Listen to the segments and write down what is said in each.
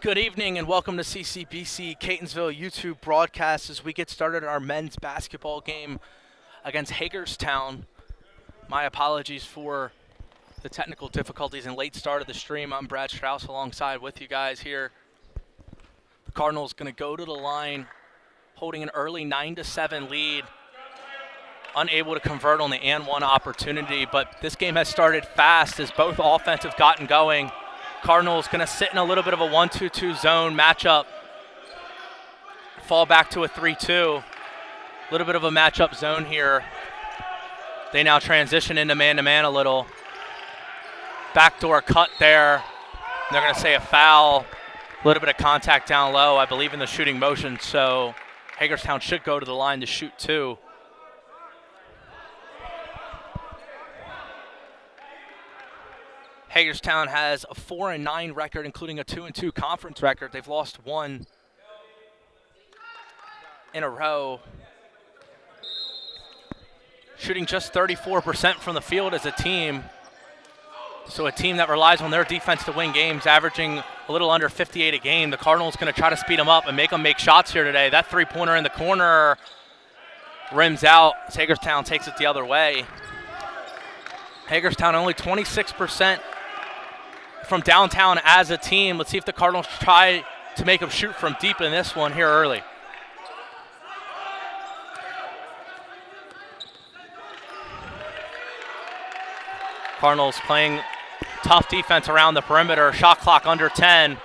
Good evening and welcome to CCBC Catonsville YouTube broadcast as we get started our men's basketball game against Hagerstown. My apologies for the technical difficulties and late start of the stream. I'm Brad Strauss alongside with you guys here. The Cardinals going to go to the line holding an early 9-7 lead, unable to convert on the and one opportunity, but this game has started fast as both offenses have gotten going. Cardinals going to sit in a little bit of a 1-2-2 zone matchup, fall back to a 3-2. A little bit of a matchup zone here. They now transition into man-to-man a little. Backdoor cut there. They're going to say a foul. A little bit of contact down low, I believe, in the shooting motion, so Hagerstown should go to the line to shoot two. Hagerstown has a 4-9 record, including a 2-2 conference record. They've lost one in a row. Shooting just 34% from the field as a team. So a team that relies on their defense to win games, averaging a little under 58 a game. The Cardinals going to try to speed them up and make them make shots here today. That three-pointer in the corner rims out. Hagerstown takes it the other way. Hagerstown only 26% from downtown as a team. Let's see if the Cardinals try to make them shoot from deep in this one here early. Cardinals playing tough defense around the perimeter. Shot clock under 10.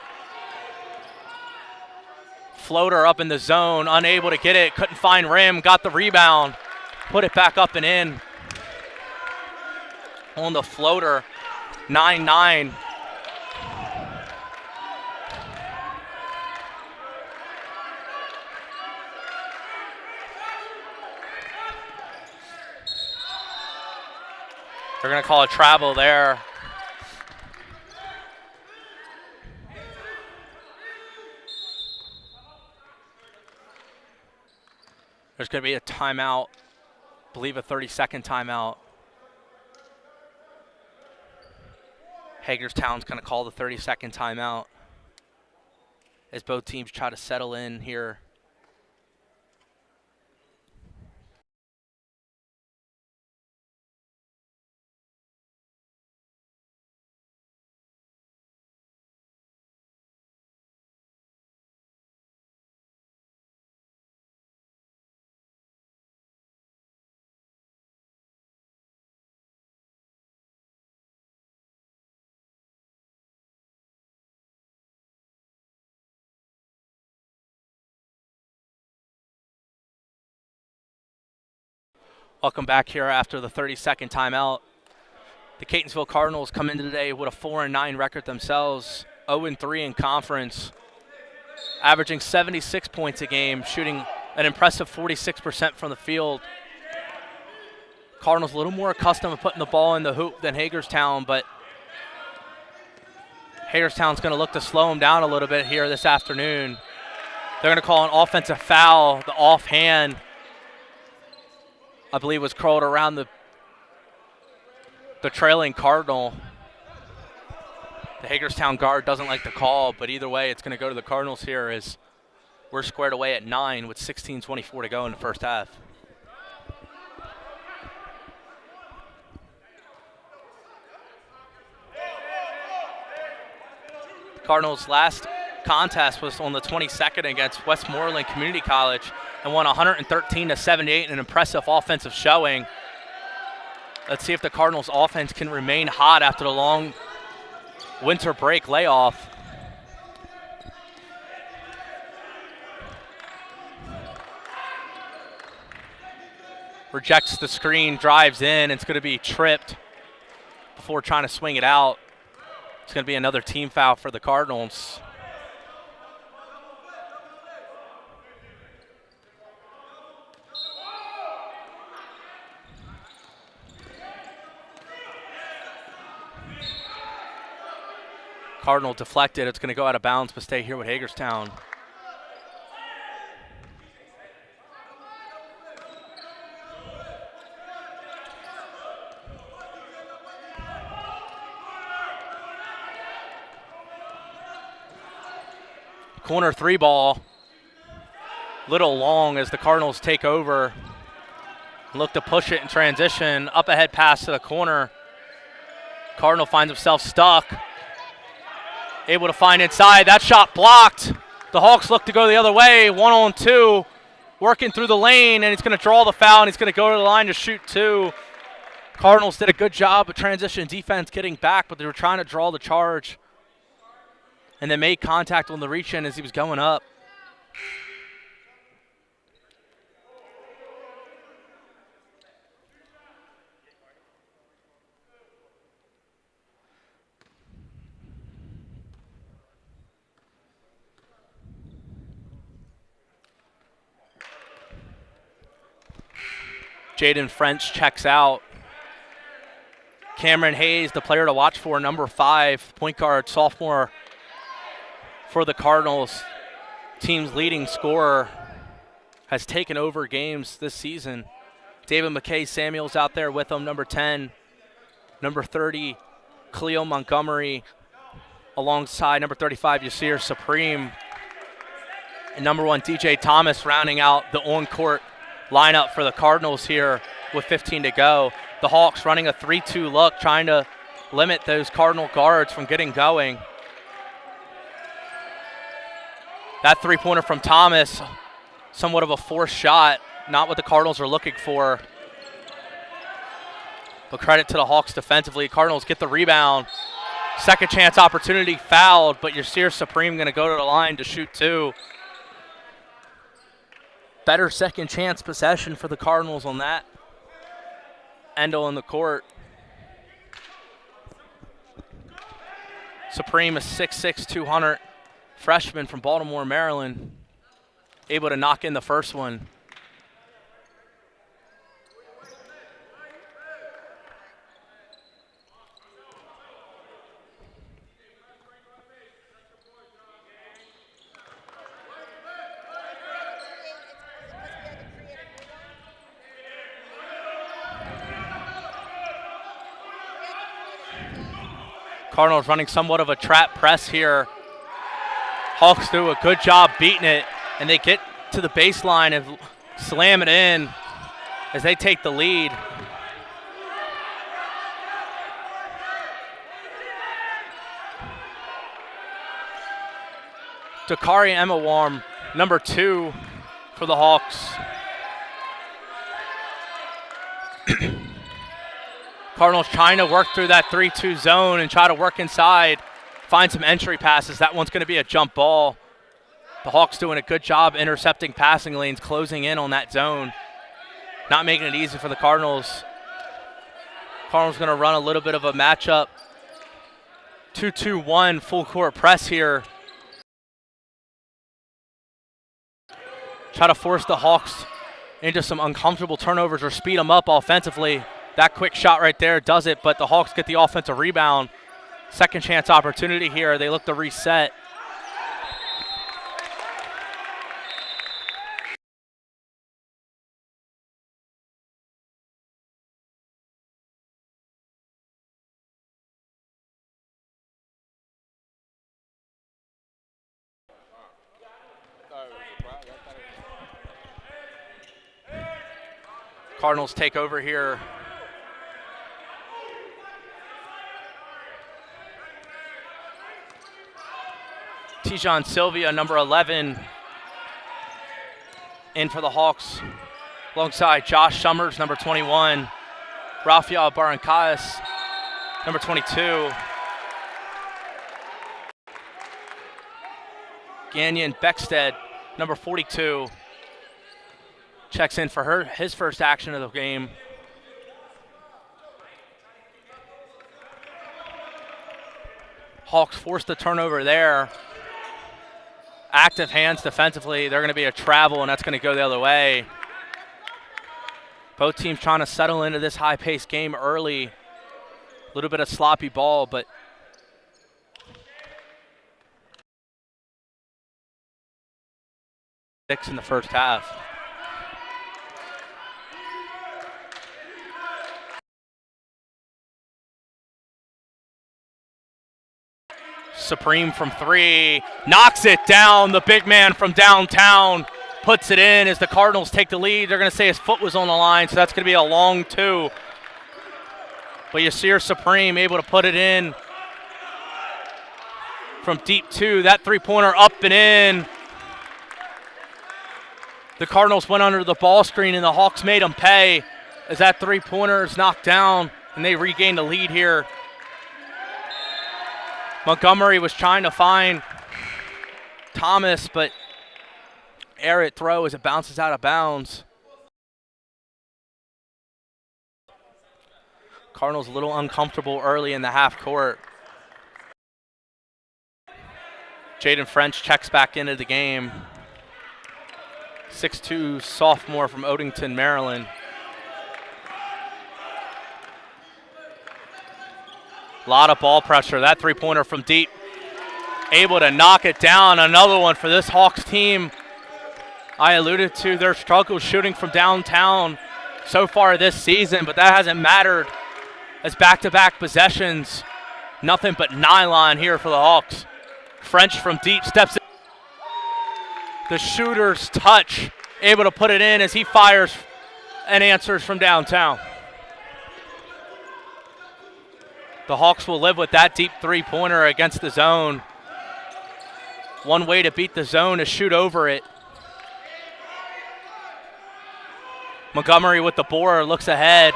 Floater up in the zone, unable to get it. Couldn't find rim, got the rebound. Put it back up and in. On the floater, 9-9. They're going to call a travel there. There's going to be a timeout, I believe a 30-second timeout. Hagerstown's going to call the 30-second timeout as both teams try to settle in here. Welcome back here after the 30-second timeout. The Catonsville Cardinals come into today with a 4-9 record themselves, 0-3 in conference, averaging 76 points a game, shooting an impressive 46% from the field. Cardinals a little more accustomed to putting the ball in the hoop than Hagerstown, but Hagerstown's going to look to slow them down a little bit here this afternoon. They're going to call an offensive foul. The offhand, I believe, was curled around the trailing Cardinal. The Hagerstown guard doesn't like the call, but either way, it's going to go to the Cardinals here as we're squared away at 9 with 16:24 to go in the first half. Cardinals' last contest was on the 22nd against Westmoreland Community College and won 113-78 in an impressive offensive showing. Let's see if the Cardinals' offense can remain hot after the long winter break layoff. Rejects the screen, drives in. It's going to be tripped before trying to swing it out. It's going to be another team foul for the Cardinals. Cardinal deflected. It's going to go out of bounds, but stay here with Hagerstown. Corner 3 ball. Little long as the Cardinals take over. Look to push it in transition. Up ahead pass to the corner. Cardinal finds himself stuck. Able to find inside. That shot blocked. The Hawks look to go the other way. 1-on-2. Working through the lane, and he's going to draw the foul, and he's going to go to the line to shoot 2. Cardinals did a good job of transition defense getting back, but they were trying to draw the charge. And they made contact on the reach-in as he was going up. Jaden French checks out. Cameron Hayes, the player to watch for, number 5, point guard, sophomore for the Cardinals. Team's leading scorer, has taken over games this season. David McKay Samuels out there with him, number 10. Number 30, Cleo Montgomery, alongside number 35, Yasir Supreme. And number 1, DJ Thomas rounding out the on-court lineup for the Cardinals here with 15 to go. The Hawks running a 3-2 look, trying to limit those Cardinal guards from getting going. That three-pointer from Thomas, somewhat of a forced shot, not what the Cardinals are looking for. But credit to the Hawks defensively. Cardinals get the rebound. Second chance opportunity, fouled, but Yasir Supreme going to go to the line to shoot 2. Better second chance possession for the Cardinals on that end on the court. Supreme, a 6'6", 200 freshman from Baltimore, Maryland, able to knock in the first one. Cardinals running somewhat of a trap press here. Hawks do a good job beating it, and they get to the baseline and slam it in as they take the lead. Dakari Emmawarm, number 2 for the Hawks. Cardinals trying to work through that 3-2 zone and try to work inside, find some entry passes. That one's going to be a jump ball. The Hawks doing a good job intercepting passing lanes, closing in on that zone, not making it easy for the Cardinals. Cardinals going to run a little bit of a matchup. 2-2-1 full court press here. Try to force the Hawks into some uncomfortable turnovers or speed them up offensively. That quick shot right there does it, but the Hawks get the offensive rebound. Second chance opportunity here. They look to reset. Cardinals take over here. Tijon Sylvia, number 11, in for the Hawks, alongside Josh Summers, number 21, Rafael Barrancas, number 22, Ganyan Beckstead, number 42, checks in for his first action of the game. Hawks forced the turnover there. Active hands defensively. They're going to be a travel, and that's going to go the other way. Both teams trying to settle into this high-paced game early. A little bit of sloppy ball, but six in the first half. Supreme from 3, knocks it down. The big man from downtown puts it in as the Cardinals take the lead. They're going to say his foot was on the line, so that's going to be a long 2. But Yasir Supreme able to put it in from deep 2. That three-pointer up and in. The Cardinals went under the ball screen, and the Hawks made them pay as that three-pointer is knocked down, and they regained the lead here. Montgomery was trying to find Thomas, but air it throw as it bounces out of bounds. Cardinals a little uncomfortable early in the half court. Jaden French checks back into the game. 6'2" sophomore from Odenton, Maryland. A lot of ball pressure. That three-pointer from deep, able to knock it down. Another one for this Hawks team. I alluded to their struggles shooting from downtown so far this season, but that hasn't mattered as back-to-back possessions. Nothing but nylon here for the Hawks. French from deep steps in. The shooter's touch, able to put it in as he fires and answers from downtown. The Hawks will live with that deep three-pointer against the zone. One way to beat the zone is shoot over it. Montgomery with the board, looks ahead.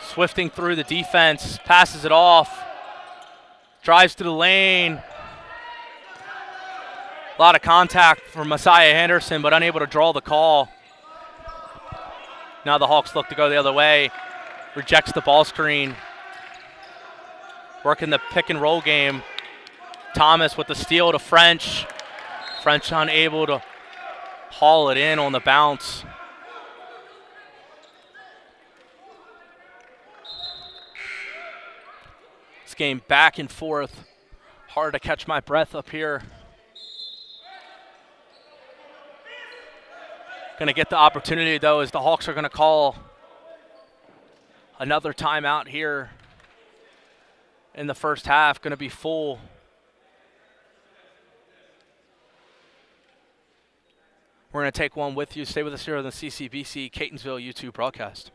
Swifting through the defense, passes it off. Drives to the lane. A lot of contact from Messiah Henderson, but unable to draw the call. Now the Hawks look to go the other way. Rejects the ball screen. Working the pick and roll game. Thomas with the steal to French. French unable to haul it in on the bounce. This game back and forth. Hard to catch my breath up here. Going to get the opportunity, though, as the Hawks are going to call another timeout here in the first half. Going to be full. We're going to take one with you. Stay with us here on the CCBC Catonsville YouTube broadcast.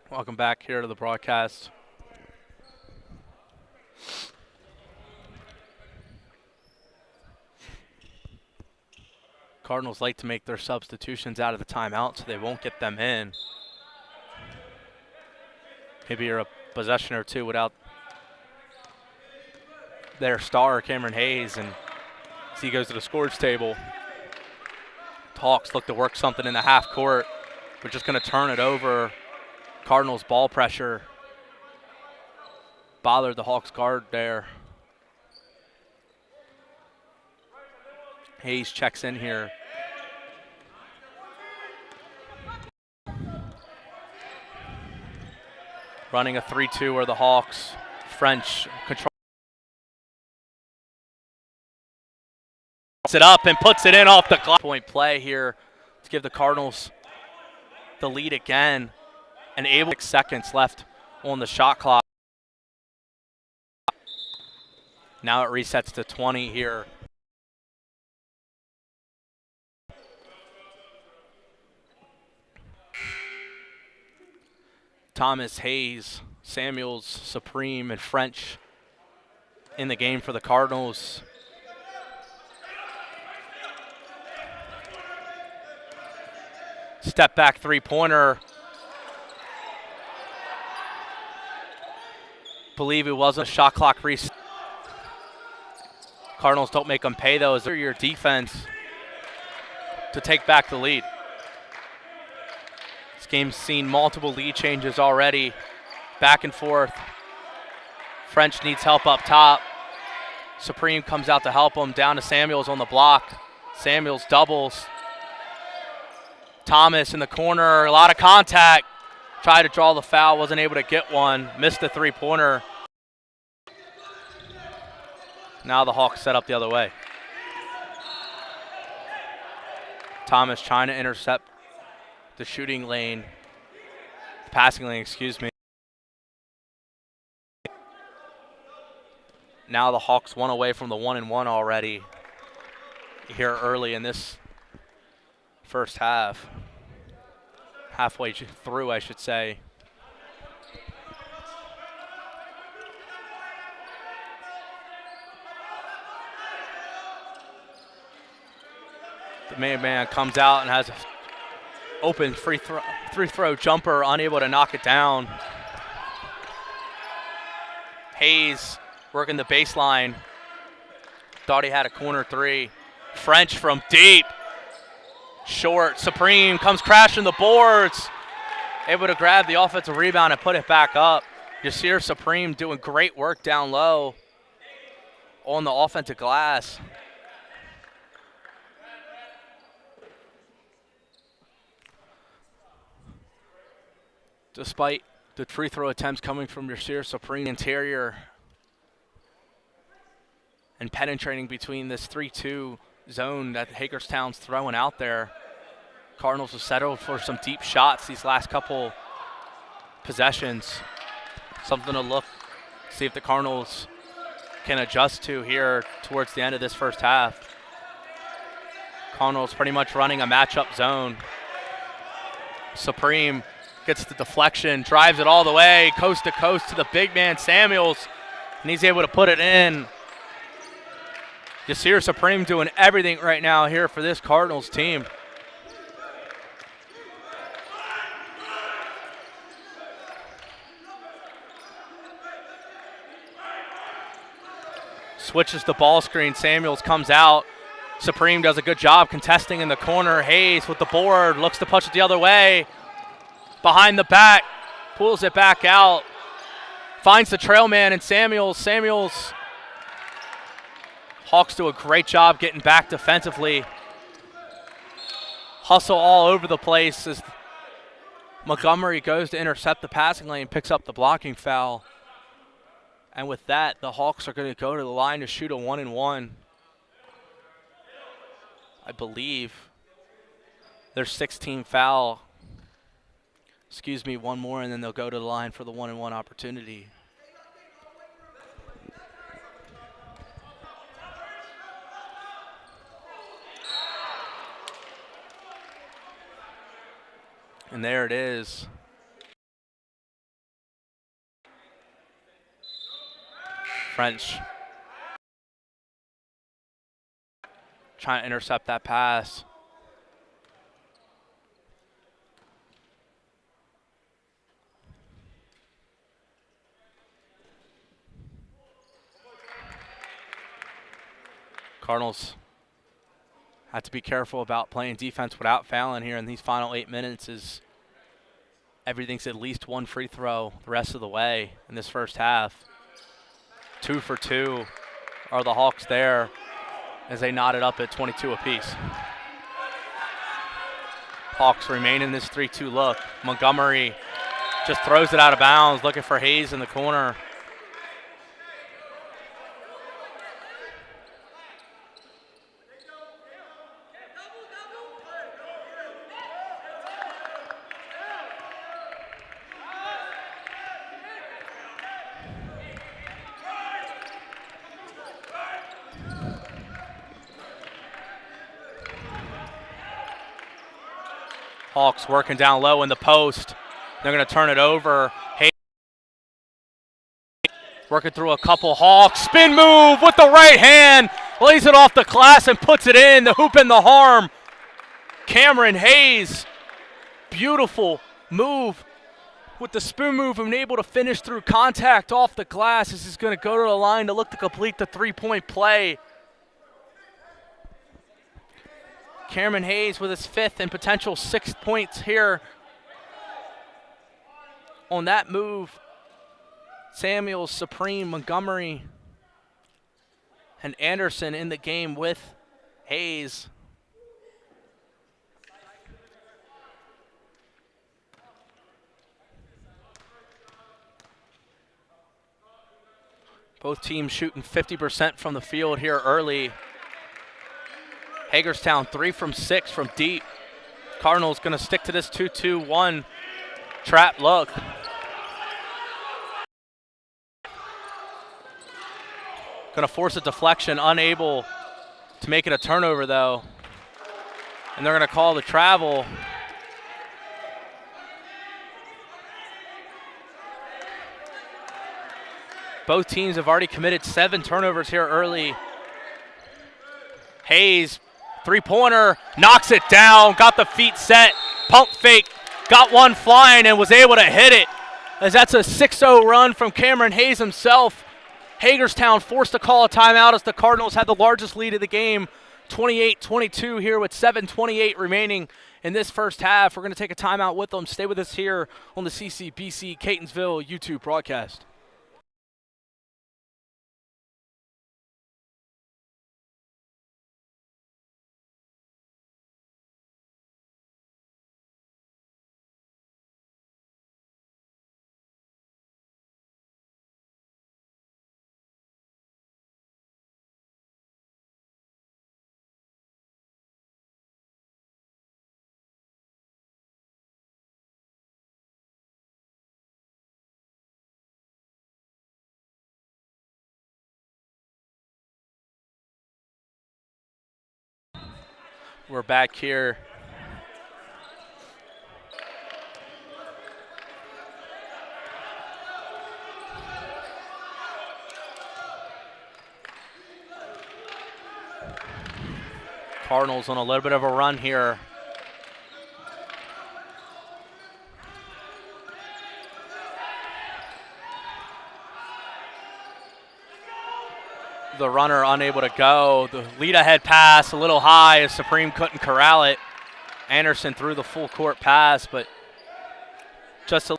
Welcome back here to the broadcast. Cardinals like to make their substitutions out of the timeout so they won't get them in. Maybe you're a possession or two without their star, Cameron Hayes, and as he goes to the scores table. Hawks look to work something in the half court. We're just going to turn it over. Cardinals ball pressure bothered the Hawks guard there. Hayes checks in here. Running a 3-2 are the Hawks. French control. It up and puts it in off the clock. Point play here to give the Cardinals the lead again. And 6 seconds left on the shot clock. Now it resets to 20 here. Thomas, Hayes, Samuels, Supreme, and French in the game for the Cardinals. Step back three-pointer. Believe it wasn't a shot clock reset. Cardinals don't make them pay though. Is there your defense to take back the lead? This game's seen multiple lead changes already. Back and forth. French needs help up top. Supreme comes out to help him. Down to Samuels on the block. Samuels doubles. Thomas in the corner. A lot of contact. Tried to draw the foul. Wasn't able to get one. Missed the three-pointer. Now the Hawks set up the other way. Thomas trying to intercept the shooting lane. Passing lane, excuse me. Now the Hawks one away from the 1-1 already here early in this first half. Halfway through, I should say. The main man comes out and has an open free throw jumper, unable to knock it down. Hayes working the baseline. Thought he had a corner three. French from deep. Short. Supreme comes crashing the boards. Able to grab the offensive rebound and put it back up. Yasir Supreme doing great work down low on the offensive glass. Despite the free throw attempts coming from Yasir Supreme, interior and penetrating between this 3-2 zone that Hagerstown's throwing out there. Cardinals have settled for some deep shots these last couple possessions. Something to look, see if the Cardinals can adjust to here towards the end of this first half. Cardinals pretty much running a matchup zone. Supreme gets the deflection, drives it all the way, coast to coast to the big man Samuels, and he's able to put it in. Yasir Supreme doing everything right now here for this Cardinals team. Switches the ball screen. Samuels comes out. Supreme does a good job contesting in the corner. Hayes with the board, looks to push it the other way. Behind the back, pulls it back out. Finds the trail man and Samuels. Hawks do a great job getting back defensively. Hustle all over the place as Montgomery goes to intercept the passing lane, picks up the blocking foul. And with that, the Hawks are going to go to the line to shoot a 1-1. I believe their 16 foul. Excuse me, one more, and then they'll go to the line for the 1-1 opportunity. And there it is. French trying to intercept that pass. Cardinals have to be careful about playing defense without fouling here in these final 8 minutes, as everything's at least one free throw the rest of the way in this first half. 2 for 2 are the Hawks there as they knot it up at 22 apiece. Hawks remain in this 3-2 look. Montgomery just throws it out of bounds, looking for Hayes in the corner. Hawks working down low in the post. They're going to turn it over. Hayes working through a couple Hawks. Spin move with the right hand. Lays it off the glass and puts it in. The hoop and the harm. Cameron Hayes. Beautiful move with the spoon move and able to finish through contact off the glass. This is going to go to the line to look to complete the three-point play. Cameron Hayes with his 5th and potential 6th points here on that move. Samuels, Supreme, Montgomery, and Anderson in the game with Hayes. Both teams shooting 50% from the field here early. Hagerstown 3 from 6 from deep. Cardinals going to stick to this 2-2-1 trap look. Going to force a deflection, unable to make it a turnover though. And they're going to call the travel. Both teams have already committed 7 turnovers here early. Hayes, three-pointer, knocks it down, got the feet set, pump fake, got one flying and was able to hit it. As that's a 6-0 run from Cameron Hayes himself. Hagerstown forced to call a timeout as the Cardinals had the largest lead of the game, 28-22 here with 7:28 remaining in this first half. We're going to take a timeout with them. Stay with us here on the CCBC Catonsville YouTube broadcast. We're back here. Cardinals on a little bit of a run here. The runner unable to go. The lead ahead pass a little high as Supreme couldn't corral it. Anderson threw the full court pass, but just a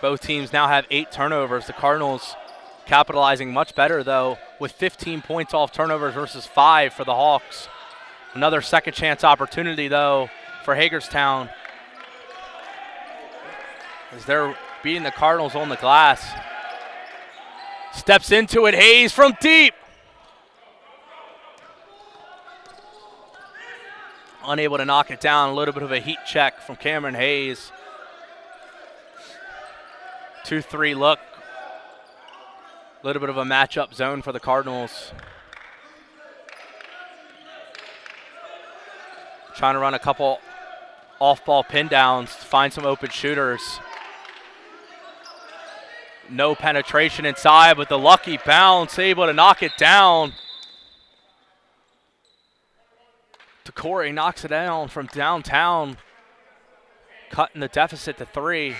both teams now have 8 turnovers. The Cardinals capitalizing much better though with 15 points off turnovers versus 5 for the Hawks. Another second chance opportunity, though, for Hagerstown as they're beating the Cardinals on the glass. Steps into it, Hayes from deep. Unable to knock it down, a little bit of a heat check from Cameron Hayes. 2-3 look. A little bit of a matchup zone for the Cardinals. Trying to run a couple off-ball pin downs to find some open shooters. No penetration inside, but the lucky bounce, able to knock it down. Corey knocks it down from downtown, cutting the deficit to 3.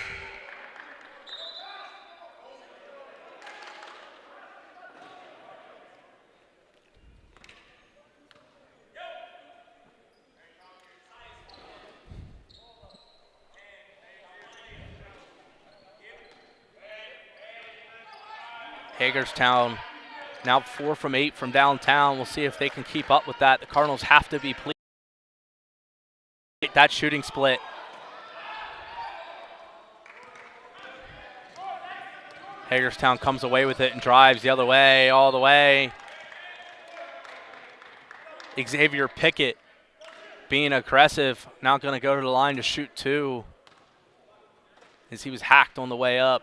Hagerstown now 4 from 8 from downtown. We'll see if they can keep up with that. The Cardinals have to be pleased. That shooting split. Hagerstown comes away with it and drives the other way, all the way. Xavier Pickett being aggressive, now going to go to the line to shoot 2 as he was hacked on the way up.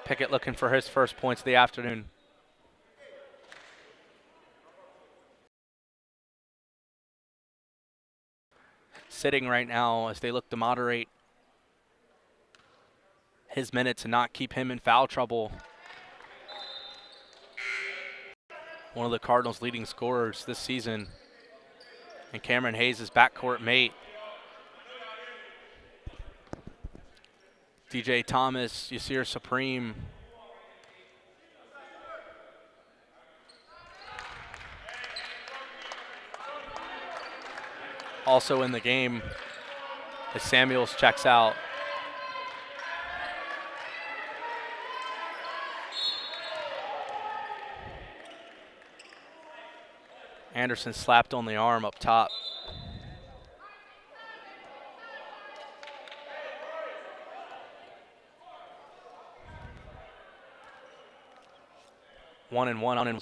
Pickett looking for his first points of the afternoon. sitting right now as they look to moderate his minutes and not keep him in foul trouble. One of the Cardinals' leading scorers this season, and Cameron Hayes' backcourt mate. DJ Thomas, Yasir Supreme. Also in the game as Samuels checks out. Anderson slapped on the arm up top. One and one.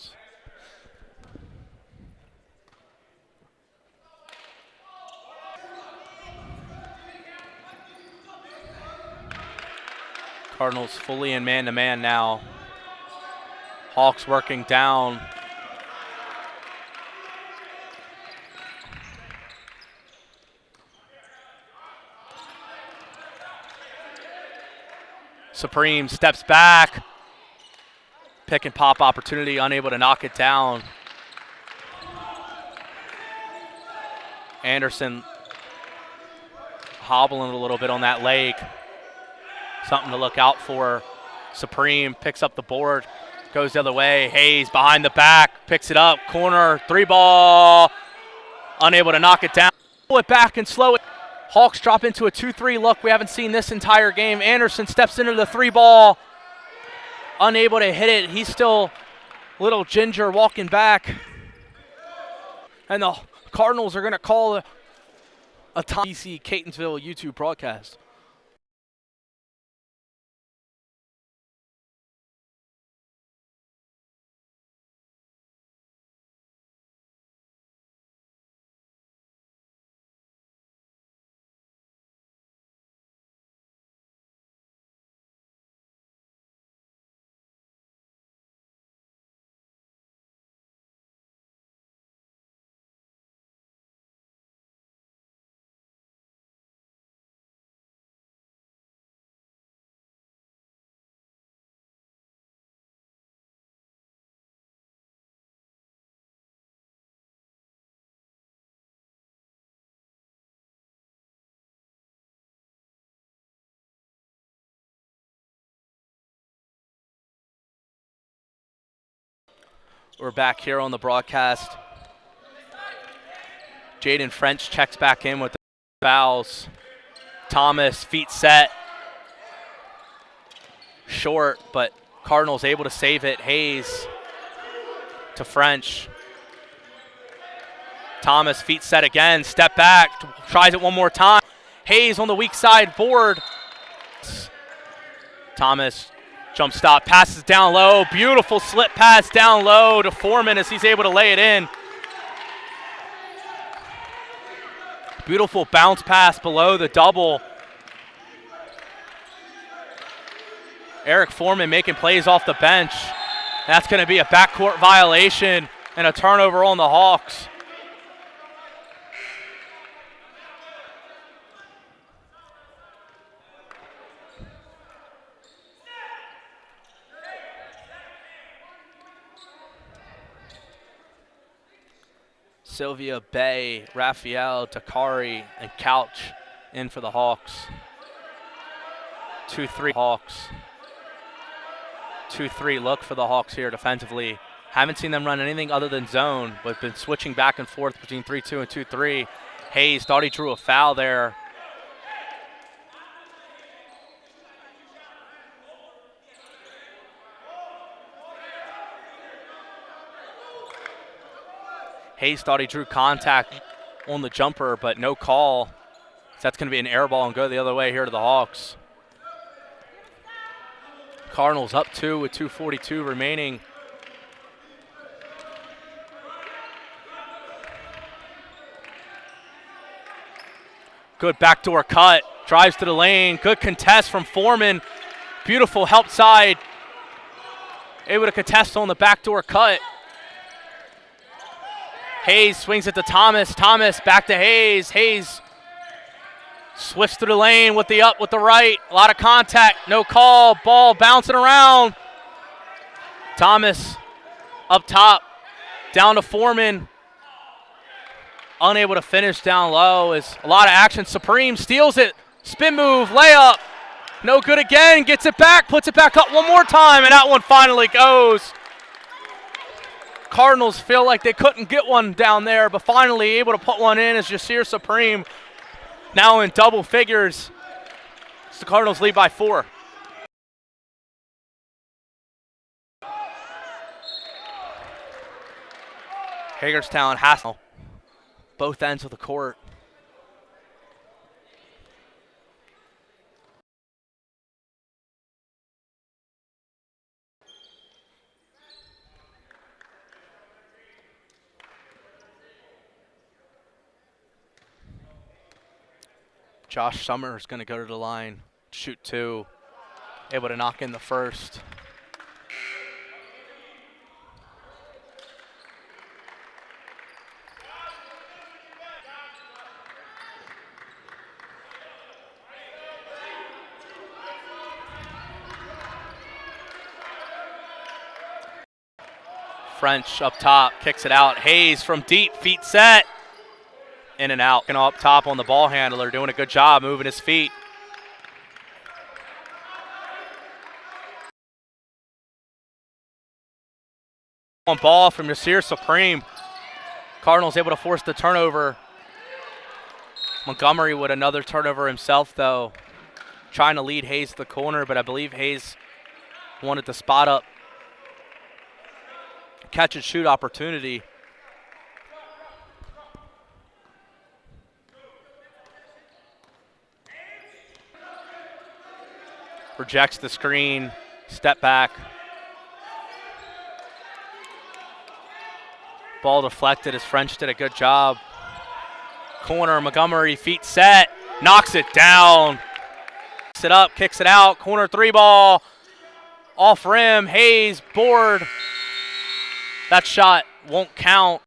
Cardinals fully in man-to-man now. Hawks working down. Supreme steps back. Pick and pop opportunity, unable to knock it down. Anderson hobbling a little bit on that leg. Something to look out for. Supreme picks up the board, goes the other way. Hayes behind the back, picks it up, corner, three ball, unable to knock it down. Pull it back and slow it. Hawks drop into a 2-3 look. We haven't seen this entire game. Anderson steps into the three ball, unable to hit it. He's still little ginger walking back. And the Cardinals are going to call a time. BC Catonsville YouTube broadcast. We're back here on the broadcast. Jaden French checks back in with the fouls. Thomas, feet set. Short, but Cardinals able to save it. Hayes to French. Thomas, feet set again. Step back, tries it one more time. Hayes on the weak side board. Thomas. Jump stop, passes down low. Beautiful slip pass down low to Foreman as he's able to lay it in. Beautiful bounce pass below the double. Eric Foreman making plays off the bench. That's going to be a backcourt violation and a turnover on the Hawks. Sylvia, Bay, Raphael, Takari, and Couch in for the Hawks. 2-3 Hawks. 2-3 look for the Hawks here defensively. Haven't seen them run anything other than zone, but been switching back and forth between 3-2 and 2-3. Hayes thought he drew a foul there. Hayes thought he drew contact on the jumper, but no call. So that's going to be an air ball and go the other way here to the Hawks. Cardinals up 2 with 2:42 remaining. Good backdoor cut. Drives to the lane. Good contest from Foreman. Beautiful help side. Able to contest on the backdoor cut. Hayes swings it to Thomas. Thomas back to Hayes. Hayes Swifts through the lane with the up with the right. A lot of contact. No call. Ball bouncing around. Thomas up top. Down to Foreman. Unable to finish down low. Is a lot of action. Supreme steals it. Spin move. Layup. No good again. Gets it back. Puts it back up one more time. And that one finally goes. Cardinals feel like they couldn't get one down there, but finally able to put one in as Jasir Supreme now in double figures. It's the Cardinals lead by 4. Hagerstown has both ends of the court. Josh Summers going to go to the line, shoot 2, able to knock in the first. French up top, kicks it out. Hayes from deep, feet set. In and out. And up top on the ball handler, doing a good job moving his feet. On ball from Jasir Supreme. Cardinals able to force the turnover. Montgomery with another turnover himself, though. Trying to lead Hayes to the corner, but I believe Hayes wanted the spot up. Catch and shoot opportunity. Rejects the screen, step back. Ball deflected as French did a good job. Corner, Montgomery, feet set, knocks it down. Kicks it up, kicks it out, corner 3 ball. Off rim, Hayes, board. That shot won't count.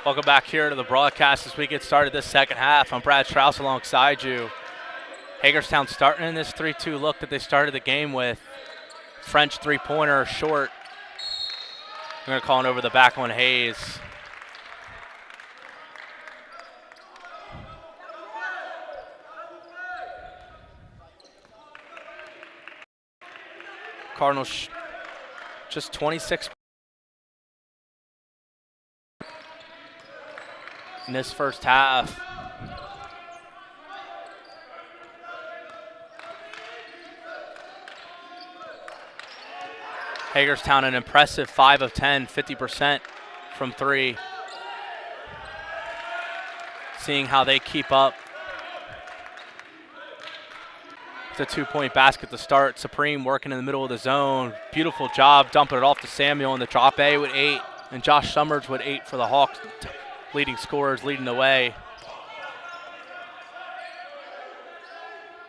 Welcome back here to the broadcast as we get started this second half. I'm Brad Strauss alongside you. Hagerstown starting in this 3-2 look that they started the game with. French three-pointer short. I'm going to call it over the back on Hayes. Cardinals just 26 in this first half. Hagerstown an impressive 5 of 10, 50% from three. Seeing how they keep up. It's a two-point basket to start. Supreme working in the middle of the zone. Beautiful job dumping it off to Samuel in the drop A with 8. And Josh Summers with 8 for the Hawks. Leading scorers, leading the way.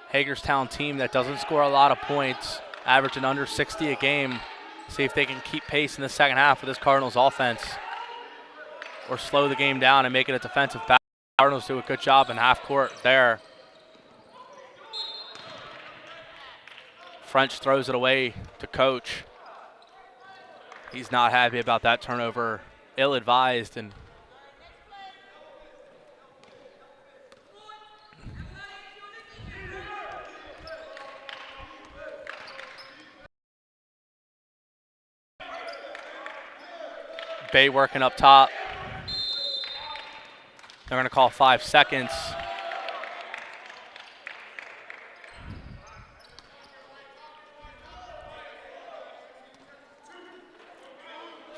Hagerstown team that doesn't score a lot of points, averaging under 60 a game. See if they can keep pace in the second half with this Cardinals offense or slow the game down and make it a defensive battle. Cardinals do a good job in half court there. French throws it away to Coach. He's not happy about that turnover. Ill-advised and Bay working up top. They're going to call 5 seconds.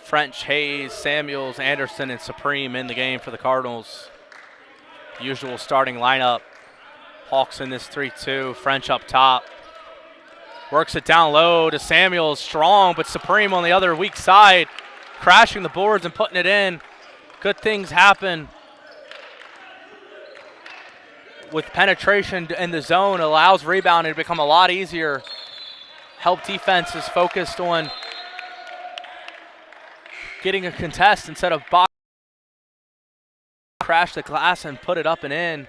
French, Hayes, Samuels, Anderson, and Supreme in the game for the Cardinals. Usual starting lineup. Hawks in this 3-2. French up top. Works it down low to Samuels. Strong, but Supreme on the other weak side. Crashing the boards and putting it in. Good things happen with penetration in the zone. Allows rebounding to become a lot easier. Help defense is focused on getting a contest instead of box. Crash the glass and put it up and in.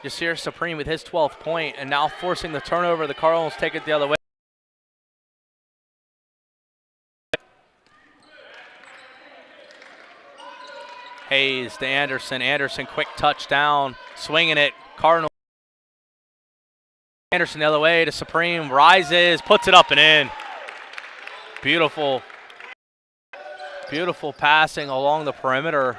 Yasir Supreme with his 12th point and now forcing the turnover. The Cardinals take it the other way. Hayes to Anderson. Anderson quick touchdown, swinging it. Cardinals. Anderson the other way to Supreme. Rises, puts it up and in. Beautiful. Beautiful passing along the perimeter.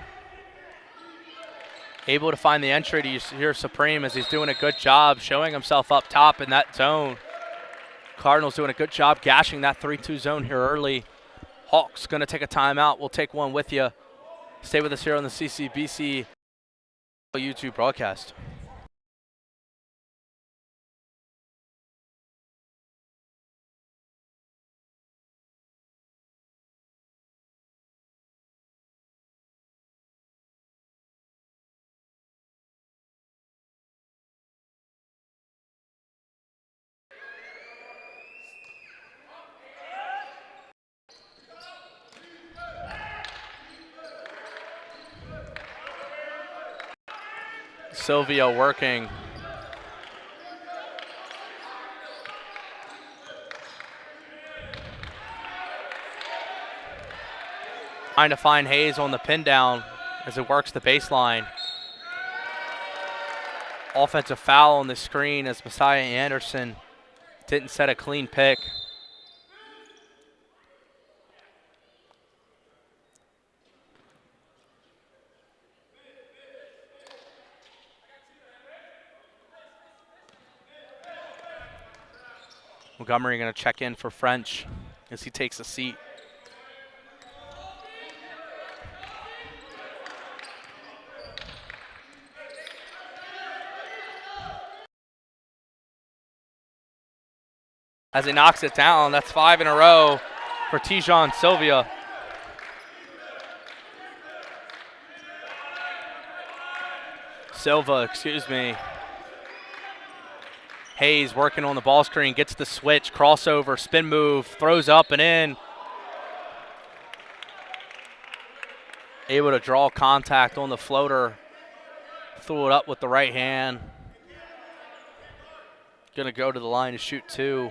Able to find the entry to Yasir Supreme as he's doing a good job showing himself up top in that zone. Cardinals doing a good job gashing that 3-2 zone here early. Hawks going to take a timeout. We'll take one with you. Stay with us here on the CCBC YouTube broadcast. Sylvia working. Trying to find Hayes on the pin down as it works the baseline. Offensive foul on the screen as Messiah Anderson didn't set a clean pick. Montgomery going to check in for French as he takes a seat. As he knocks it down, that's 5 in a row for Tijon Sylvia. Silva, excuse me. Hayes working on the ball screen, gets the switch, crossover, spin move, throws up and in. able to draw contact on the floater. Threw it up with the right hand. Going to go to the line to shoot 2.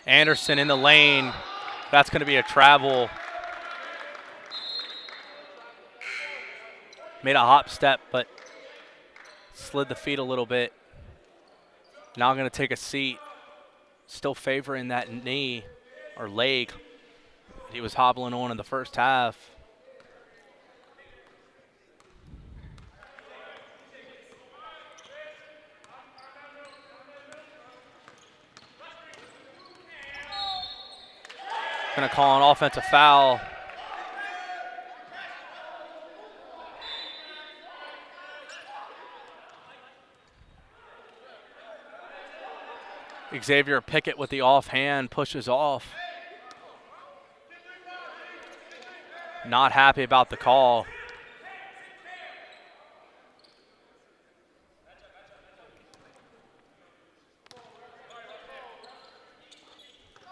Anderson in the lane. That's going to be a travel. Made a hop step, but slid the feet a little bit. Now going to take a seat. Still favoring that knee or leg he was hobbling on in the first half. Going to call an offensive foul. Xavier Pickett with the offhand pushes off. Not happy about the call.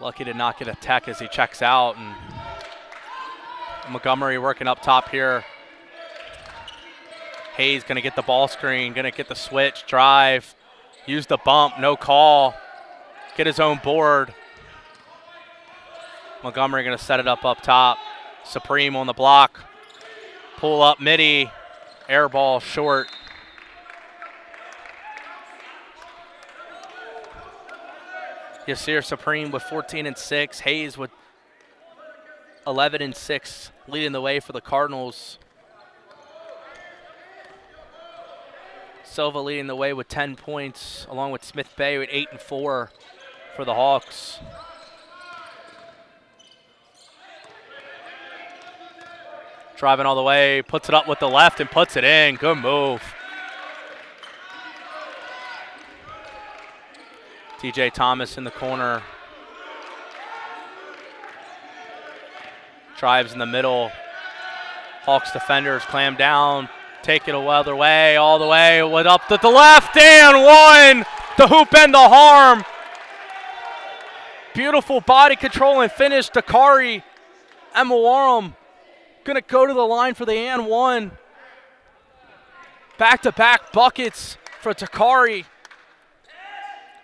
Lucky to not get a tech as he checks out. And Montgomery working up top here. Hayes going to get the ball screen, going to get the switch, drive, use the bump, no call. Get his own board. Montgomery going to set it up top. Supreme on the block. Pull up midi. Air ball short. Yasir Supreme with 14 and 6. Hayes with 11 and 6, leading the way for the Cardinals. Silva leading the way with 10 points, along with Smith Bay with 8 and 4 for the Hawks. Driving all the way, puts it up with the left and puts it in. Good move. TJ Thomas in the corner. Drives in the middle. Hawks defenders clam down. Take it other way, all the way. With up to the left and one. The hoop and the harm. Beautiful body control and finish. Dakari Amawaram going to go to the line for the and one. Back-to-back buckets for Dakari.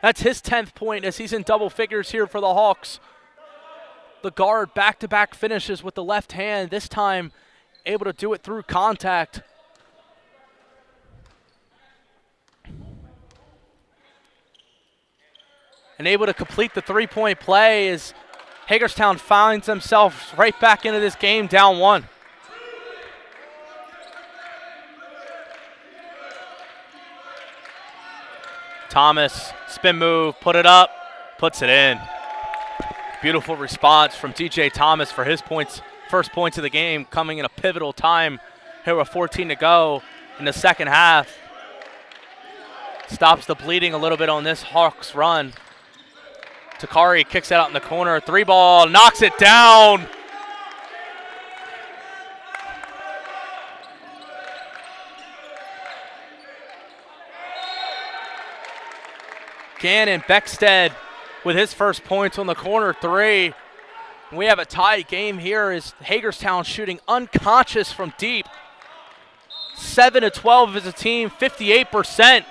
That's his 10th point as he's in double figures here for the Hawks. The guard back-to-back finishes with the left hand, this time able to do it through contact. And able to complete the three-point play as Hagerstown finds themselves right back into this game down 1. Thomas, spin move, put it up, puts it in. Beautiful response from DJ Thomas for his points, first points of the game, coming in a pivotal time here with 14 to go in the second half. Stops the bleeding a little bit on this Hawks run. Takari kicks it out in the corner, 3-ball, knocks it down. Gannon Beckstead with his first points on the corner 3. We have a tie game here as Hagerstown shooting unconscious from deep. 7 of 12 as a team, 58%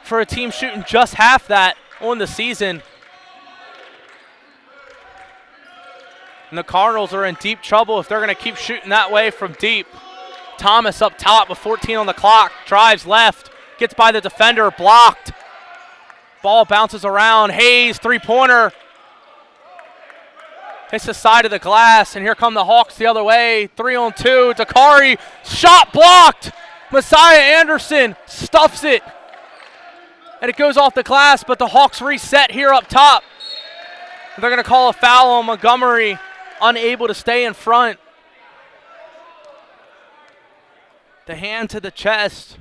for a team shooting just half that on the season. And the Cardinals are in deep trouble if they're going to keep shooting that way from deep. Thomas up top with 14 on the clock, drives left, gets by the defender, blocked. Ball bounces around. Hayes, three-pointer. Hits the side of the glass, and here come the Hawks the other way. 3-on-2. Dakari, shot blocked. Messiah Anderson stuffs it. And it goes off the glass, but the Hawks reset here up top. They're going to call a foul on Montgomery, unable to stay in front. The hand to the chest.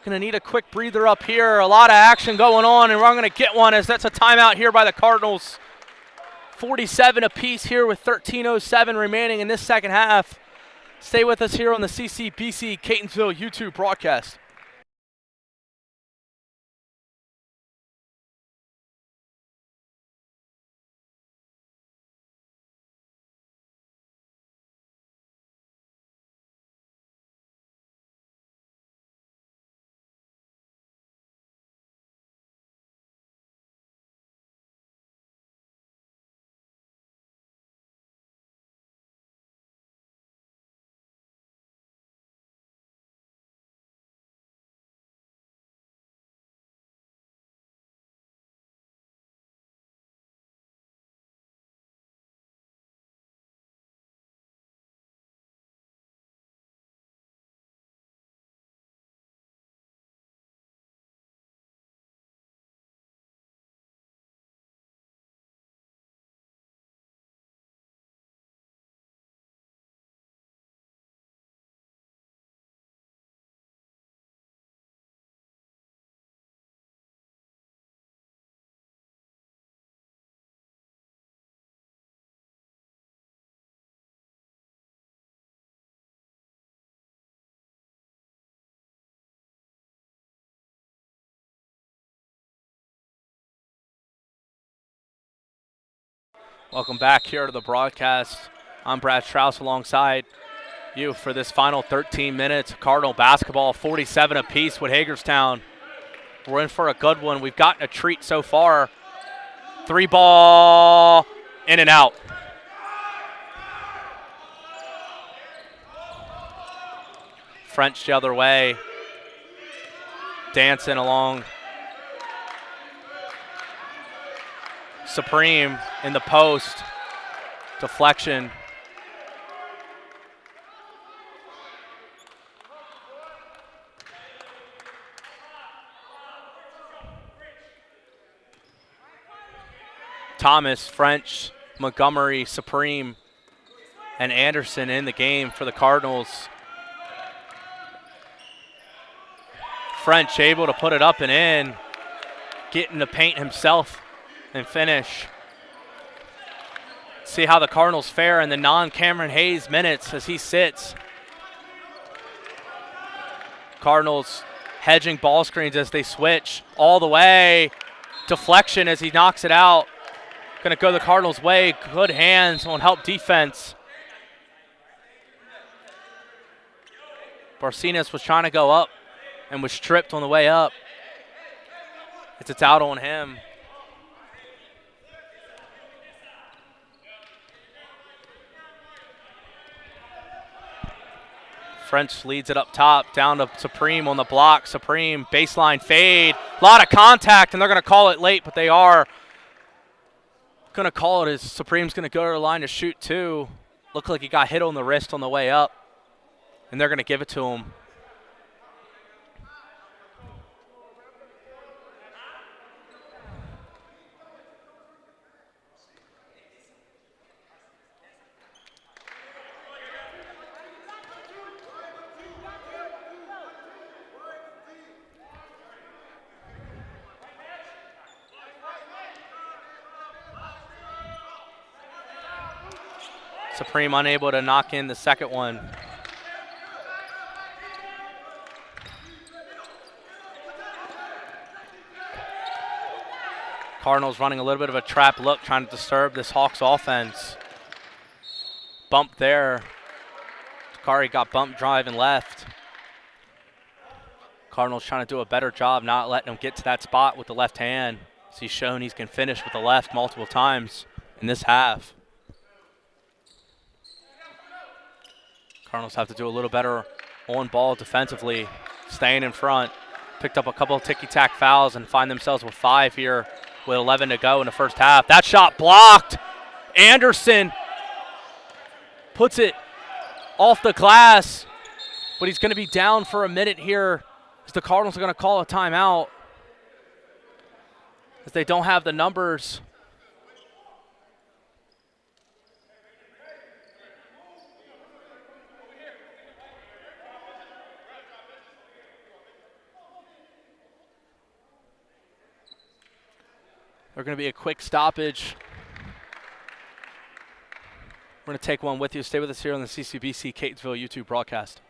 Going to need a quick breather up here. A lot of action going on, and we're going to get one as that's a timeout here by the Cardinals. 47 apiece here with 13:07 remaining in this second half. Stay with us here on the CCBC Catonsville YouTube broadcast. Welcome back here to the broadcast. I'm Brad Strauss alongside you for this final 13 minutes. Cardinal basketball, 47 apiece with Hagerstown. We're in for a good one. We've gotten a treat so far. 3-ball, in and out. French the other way. Dancing along. Supreme in the post. Deflection. Thomas, French, Montgomery, Supreme, and Anderson in the game for the Cardinals. French able to put it up and in, get in the paint himself and finish. See how the Cardinals fare in the non-Cameron Hayes minutes as he sits. Cardinals hedging ball screens as they switch all the way. Deflection as he knocks it out. Going to go the Cardinals' way. Good hands on help defense. Barcinas was trying to go up and was tripped on the way up. It's out on him. French leads it up top, down to Supreme on the block. Supreme, baseline fade. A lot of contact, and they're going to call it late, but they are going to call it as Supreme's going to go to the line to shoot two. Looked like he got hit on the wrist on the way up, and they're going to give it to him. Supreme unable to knock in the second one. Cardinals running a little bit of a trap look, trying to disturb this Hawks offense. Bump there. Dakari got bumped driving left. Cardinals trying to do a better job not letting him get to that spot with the left hand. As he's shown he can finish with the left multiple times in this half. Cardinals have to do a little better on ball defensively, staying in front. Picked up a couple of ticky-tack fouls and find themselves with 5 here with 11 to go in the first half. That shot blocked Anderson puts it off the glass, but he's going to be down for a minute here as the Cardinals are going to call a timeout as they don't have the numbers. They're going to be a quick stoppage. We're going to take one with you. Stay with us here on the CCBC Catonsville YouTube broadcast.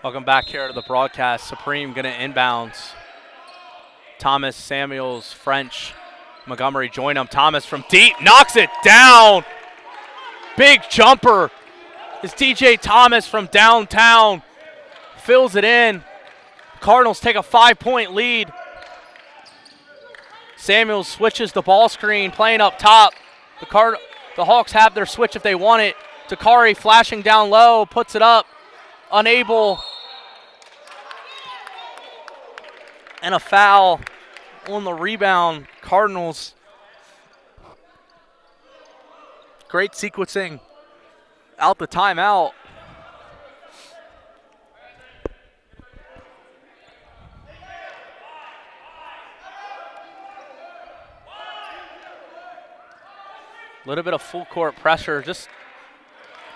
Welcome back here to the broadcast. Supreme going to inbounds. Thomas, Samuels, French, Montgomery join him. Thomas from deep knocks it down. Big jumper is DJ Thomas from downtown. Fills it in. Cardinals take a 5-point lead. Samuels switches the ball screen, playing up top. The Hawks have their switch if they want it. Takari flashing down low, puts it up. Unable. And a foul on the rebound. Cardinals. Great sequencing out the timeout. A little bit of full court pressure, just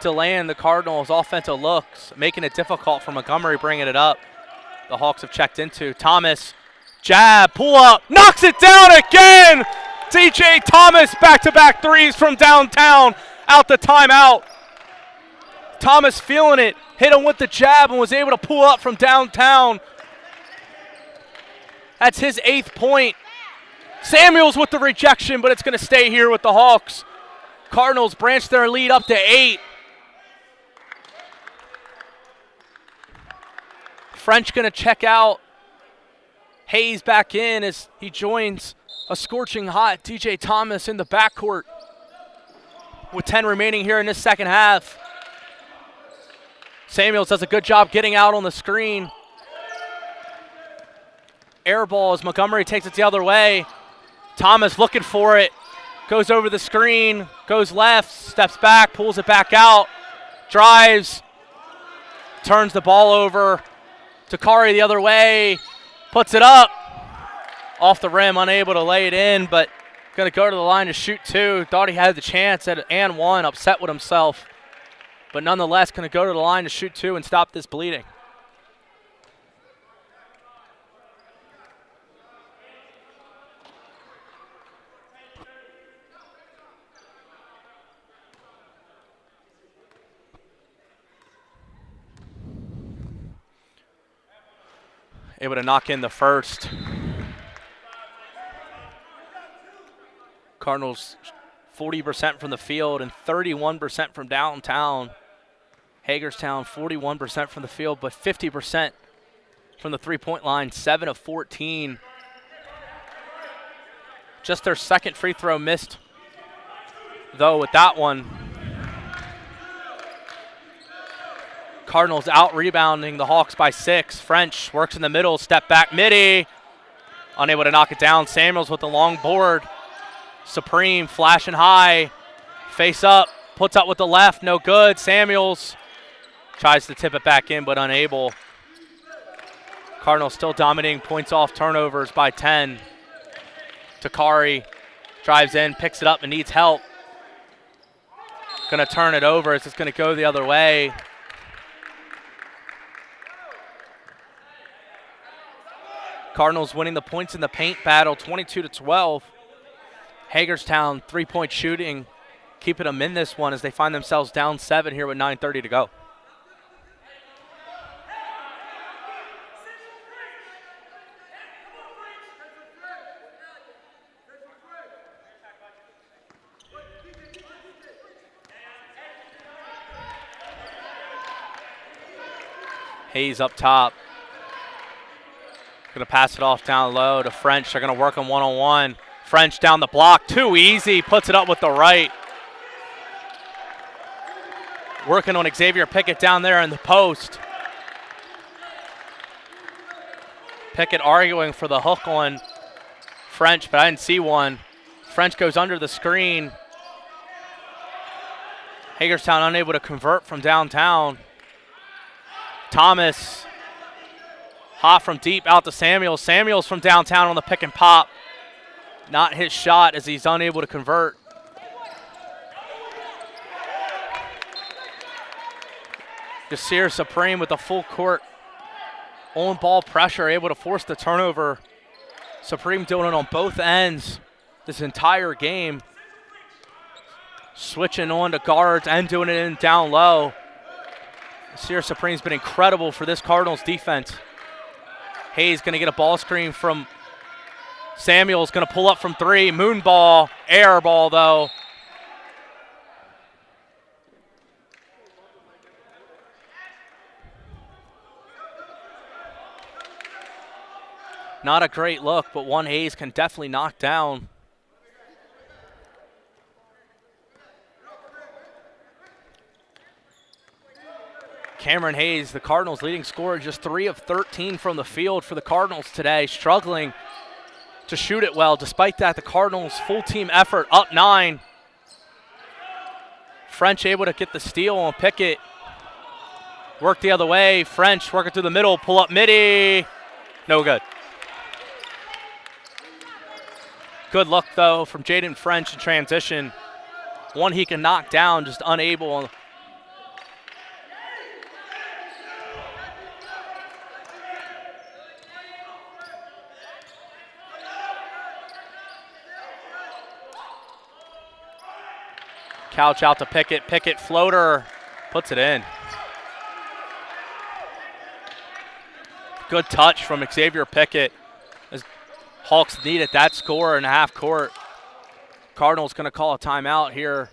delaying the Cardinals' offensive looks, making it difficult for Montgomery bringing it up. The Hawks have checked into. Thomas, jab, pull up, knocks it down again! DJ Thomas, back-to-back threes from downtown, out the timeout. Thomas feeling it, hit him with the jab and was able to pull up from downtown. That's his 8th point. Samuels with the rejection, but it's going to stay here with the Hawks. Cardinals branch their lead up to 8. French going to check out. Hayes back in as he joins a scorching hot DJ Thomas in the backcourt with 10 remaining here in this second half. Samuels does a good job getting out on the screen. Air ball as Montgomery takes it the other way. Thomas looking for it. Goes over the screen, goes left, steps back, pulls it back out, drives, turns the ball over. Takari the other way, puts it up, off the rim, unable to lay it in, but going to go to the line to shoot 2. Thought he had the chance at and 1, upset with himself, but nonetheless going to go to the line to shoot 2 and stop this bleeding. Able to knock in the first. Cardinals 40% from the field and 31% from downtown. Hagerstown 41% from the field, but 50% from the three-point line, 7 of 14. Just their second free throw missed, though, with that one. Cardinals out-rebounding the Hawks by 6. French works in the middle, step back, midi. Unable to knock it down. Samuels with the long board. Supreme flashing high. Face up, puts up with the left, no good. Samuels tries to tip it back in, but unable. Cardinals still dominating points off turnovers by 10. Takari Drives in, picks it up, and needs help. Going to turn it over. It's just going to go the other way. Cardinals winning the points in the paint battle, 22-12. Hagerstown, three-point shooting, keeping them in this one as they find themselves down 7 here with 9:30 to go. Hayes up top. Going to pass it off down low to French. They're going to work on one-on-one. French down the block. Too easy. Puts it up with the right. Working on Xavier Pickett down there in the post. Pickett arguing for the hook on French, but I didn't see one. French goes under the screen. Hagerstown unable to convert from downtown. Thomas, hot from deep out to Samuels. Samuels from downtown on the pick and pop. Not his shot as he's unable to convert. Desir Supreme with the full court on ball pressure, able to force the turnover. Supreme doing it on both ends this entire game. Switching on to guards and doing it in down low. Desir Supreme's been incredible for this Cardinals defense. Hayes going to get a ball screen from Samuels, going to pull up from 3. Moon ball, air ball though. Not a great look, but one Hayes can definitely knock down. Cameron Hayes, the Cardinals' leading scorer, just 3 of 13 from the field for the Cardinals today, struggling to shoot it well. Despite that, the Cardinals' full team effort, up 9. French able to get the steal on Pickett. Work the other way. French working through the middle, pull up midi. No good. Good look, though, from Jaden French in transition. One he can knock down, just unable. Couch out to Pickett. Pickett floater, puts it in. Good touch from Xavier Pickett as Hawks needed that score in half court. Cardinals going to call a timeout here.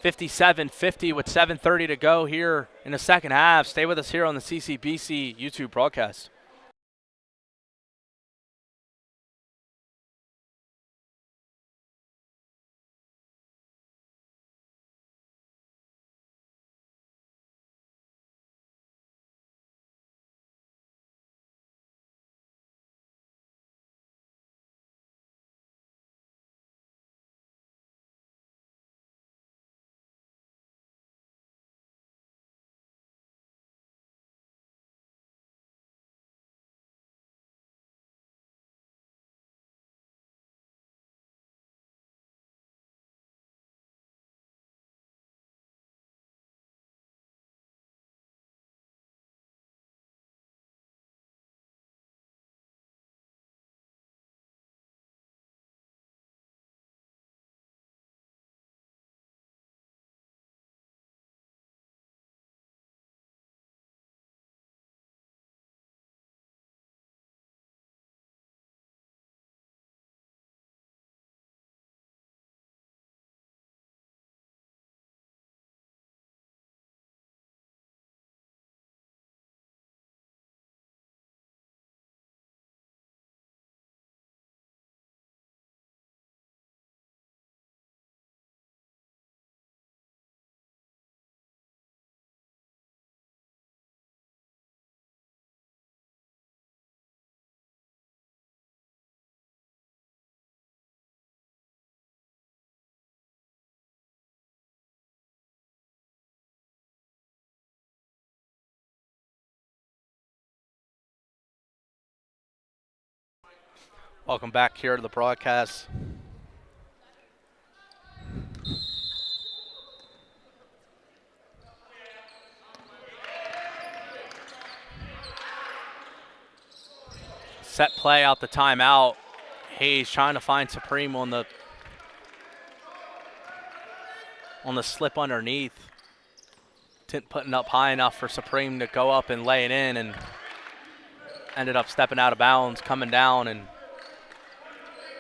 57-50 with 7:30 to go here in the second half. Stay with us here on the CCBC YouTube broadcast. Welcome back here to the broadcast. Set play out the timeout. Hayes trying to find Supreme on the slip underneath. Didn't put it up high enough for Supreme to go up and lay it in, and ended up stepping out of bounds, coming down, and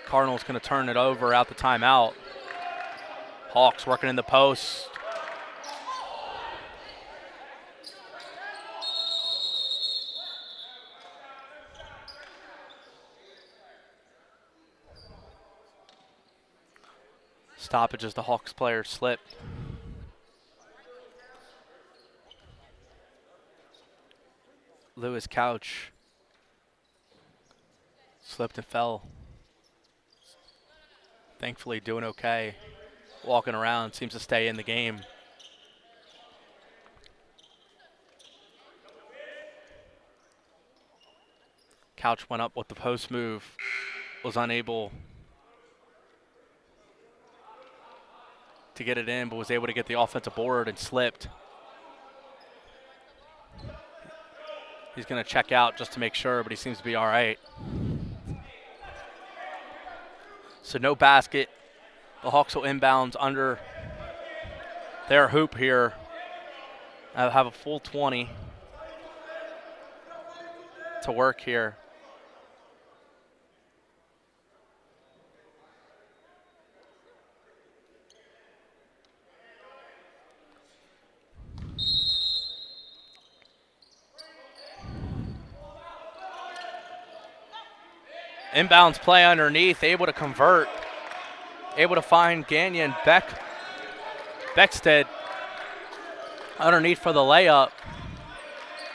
Cardinals going to turn it over out the timeout. Hawks working in the post. Stoppage as the Hawks player slipped. Lewis Couch slipped and fell. Thankfully doing okay. Walking around, seems to stay in the game. Couch went up with the post move, was unable to get it in, but was able to get the offensive board and slipped. He's going to check out just to make sure, but he seems to be all right. So no basket. The Hawks will inbounds under their hoop here. Have a full 20 to work here. Inbounds play underneath, able to convert, able to find Gagnon. Beckstead underneath for the layup.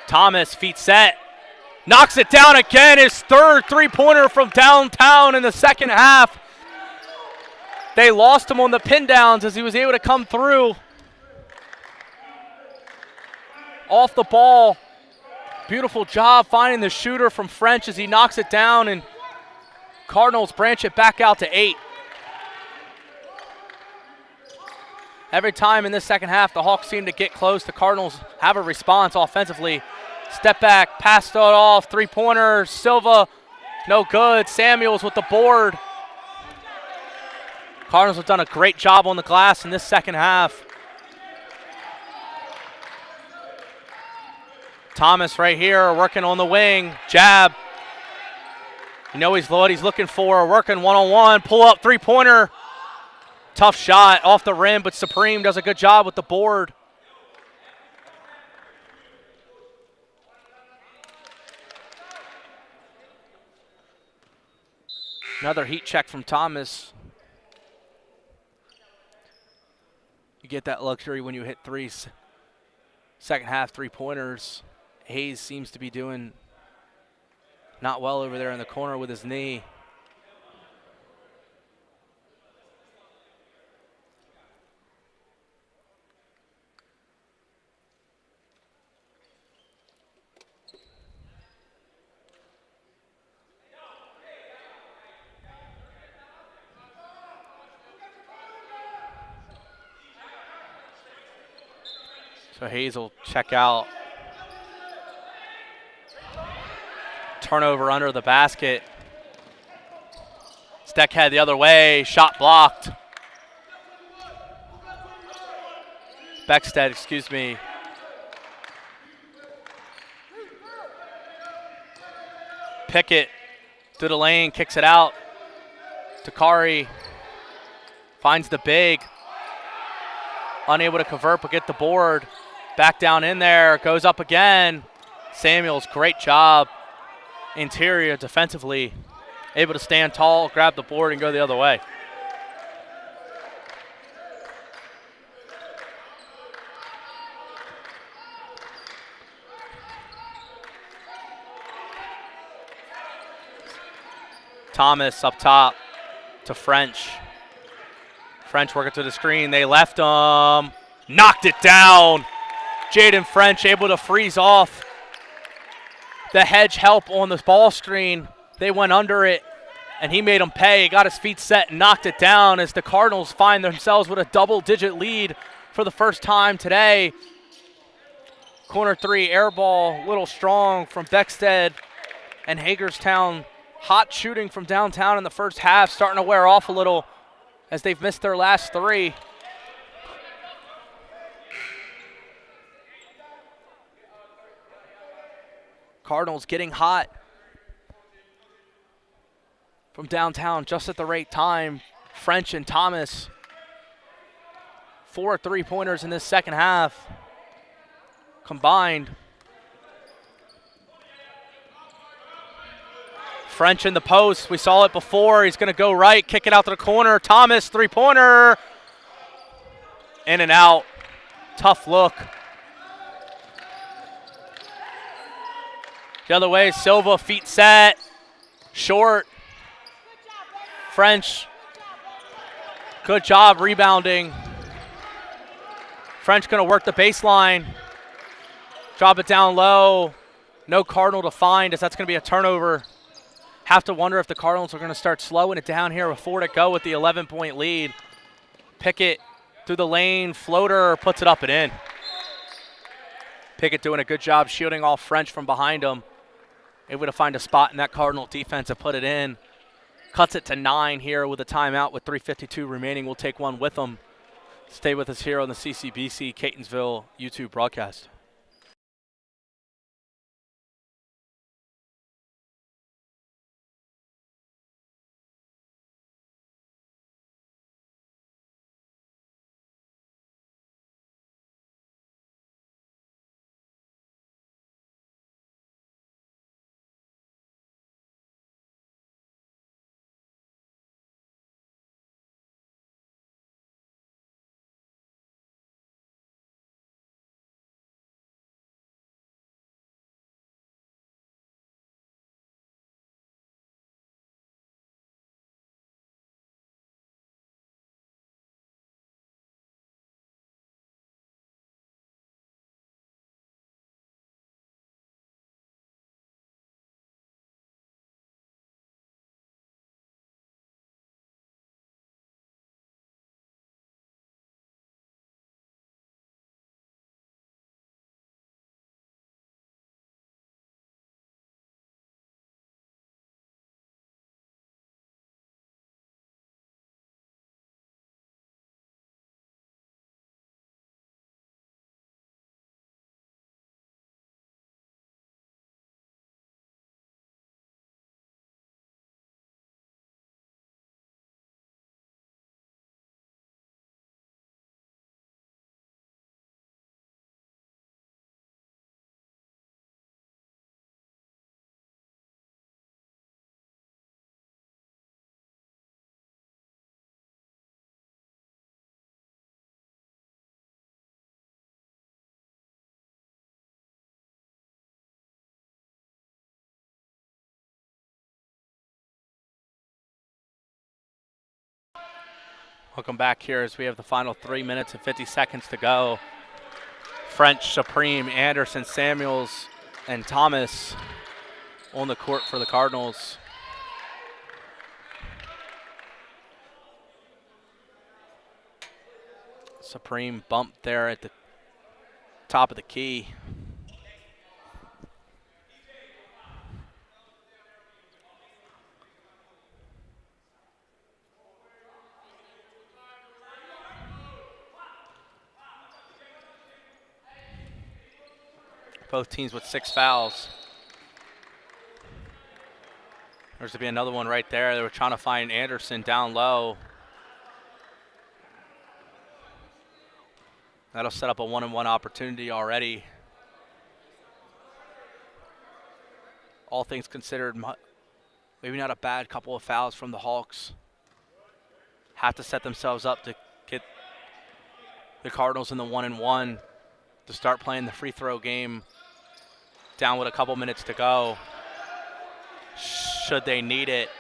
Thomas, feet set, knocks it down again, his third three-pointer from downtown in the second half. They lost him on the pin downs as he was able to come through. Off the ball, beautiful job finding the shooter from French as he knocks it down, and Cardinals branch it back out to 8. Every time in this second half, the Hawks seem to get close. The Cardinals have a response offensively. Step back, pass it off, three-pointer. Silva, no good. Samuels with the board. Cardinals have done a great job on the glass in this second half. Thomas right here working on the wing. Jab. You know what he's looking for. Working one-on-one. Pull up three-pointer. Tough shot off the rim, but Supreme does a good job with the board. Another heat check from Thomas. You get that luxury when you hit second half three-pointers. Hayes seems to be doing not well over there in the corner with his knee. So Hayes will check out. Turnover under the basket. Steckhead the other way, shot blocked. Beckstead, excuse me. Pickett through the lane, kicks it out. Takari finds the big. Unable to convert, but get the board. Back down in there, goes up again. Samuels, great job. Interior defensively, able to stand tall, grab the board, and go the other way. Thomas up top to French. French working to the screen. They left him. Knocked it down. Jaden French able to freeze off the hedge help on the ball screen. They went under it, and he made them pay. He got his feet set and knocked it down as the Cardinals find themselves with a double-digit lead for the first time today. Corner three, air ball, little strong from Beckstead, and Hagerstown hot shooting from downtown in the first half, starting to wear off a little as they've missed their last 3. Cardinals getting hot from downtown just at the right time. French and Thomas, 4 3-pointers in this second half combined. French in the post. We saw it before. He's going to go right, kick it out to the corner. Thomas, 3-pointer. In and out. Tough look. The other way, Silva, feet set. Short. French. Good job rebounding. French going to work the baseline. Drop it down low. No Cardinal to find, as that's going to be a turnover. Have to wonder if the Cardinals are going to start slowing it down here with 4 to go with the 11-point lead. Pickett through the lane, floater, puts it up and in. Pickett doing a good job shielding off French from behind him. Able to find a spot in that Cardinal defense and put it in. Cuts it to 9 here with a timeout with 3:52 remaining. We'll take one with them. Stay with us here on the CCBC Catonsville YouTube broadcast. Welcome back here as we have the final 3 minutes and 50 seconds to go. French, Supreme, Anderson, Samuels, and Thomas on the court for the Cardinals. Supreme bumped there at the top of the key. Both teams with 6 fouls. There's to be another one right there. They were trying to find Anderson down low. That'll set up a 1-on-1 opportunity already. All things considered, maybe not a bad couple of fouls from the Hawks. Have to set themselves up to get the Cardinals in the 1-and-1 to start playing the free throw game down with a couple minutes to go, should they need it.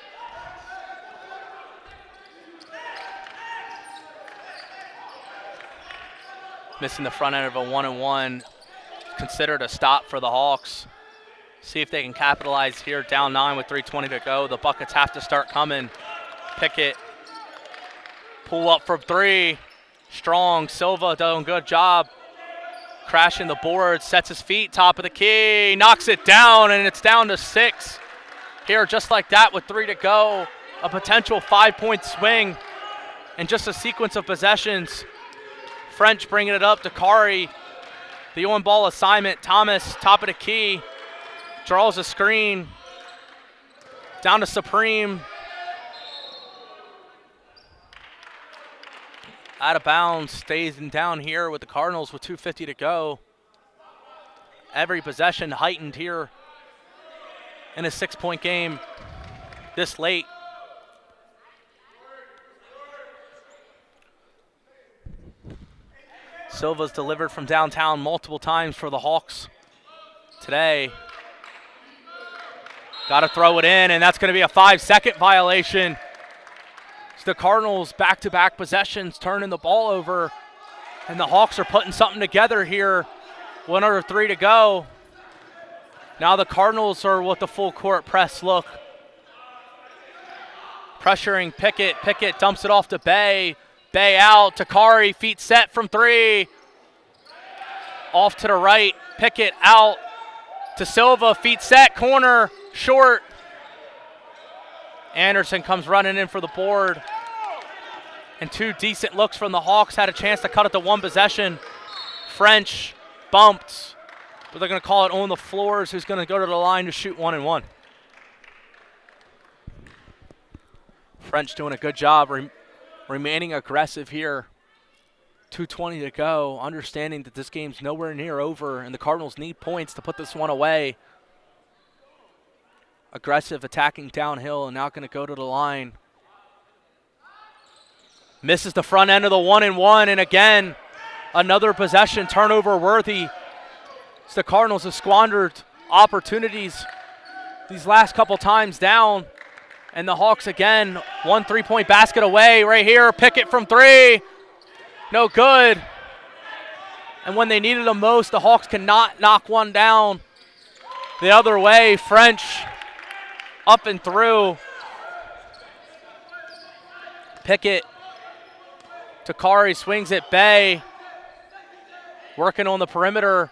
Missing the front end of a 1-and-1, considered a stop for the Hawks. See if they can capitalize here, down 9 with 3:20 to go. The buckets have to start coming. Pickett, pull up from 3. Strong, Silva doing a good job. Crashing the board, sets his feet, top of the key, knocks it down, and it's down to 6. here just like that with 3 to go. A potential 5-point swing and just a sequence of possessions. French bringing it up to Kari. The on-ball assignment. Thomas, top of the key, draws a screen. Down to Supreme. Out of bounds, stays down here with the Cardinals with 2:50 to go. Every possession heightened here in a 6-point game this late. Silva's delivered from downtown multiple times for the Hawks today. Got to throw it in, and that's going to be a 5-second violation. It's the Cardinals back-to-back possessions turning the ball over, and the Hawks are putting something together here. 1 under 3 to go. Now the Cardinals are with the full court press look. Pressuring Pickett. Pickett dumps it off to Bay. Bay out to Kari. Feet set from 3. Off to the right. Pickett out to Silva. Feet set. Corner. Short. Anderson comes running in for the board. And 2 decent looks from the Hawks. Had a chance to cut it to 1 possession. French bumped, but they're going to call it on the floors. Who's going to go to the line to shoot 1 and 1. French doing a good job remaining aggressive here. 2:20 to go, understanding that this game's nowhere near over and the Cardinals need points to put this one away. Aggressive attacking downhill and now going to go to the line. Misses the front end of the 1 and 1, and again, another possession turnover worthy. The Cardinals have squandered opportunities these last couple times down. And the Hawks again, 1 3-point basket away right here. Pickett from 3, no good. And when they needed them most, the Hawks cannot knock one down. The other way, French up and through. Pickett to Kari, swings it, Bay. Working on the perimeter.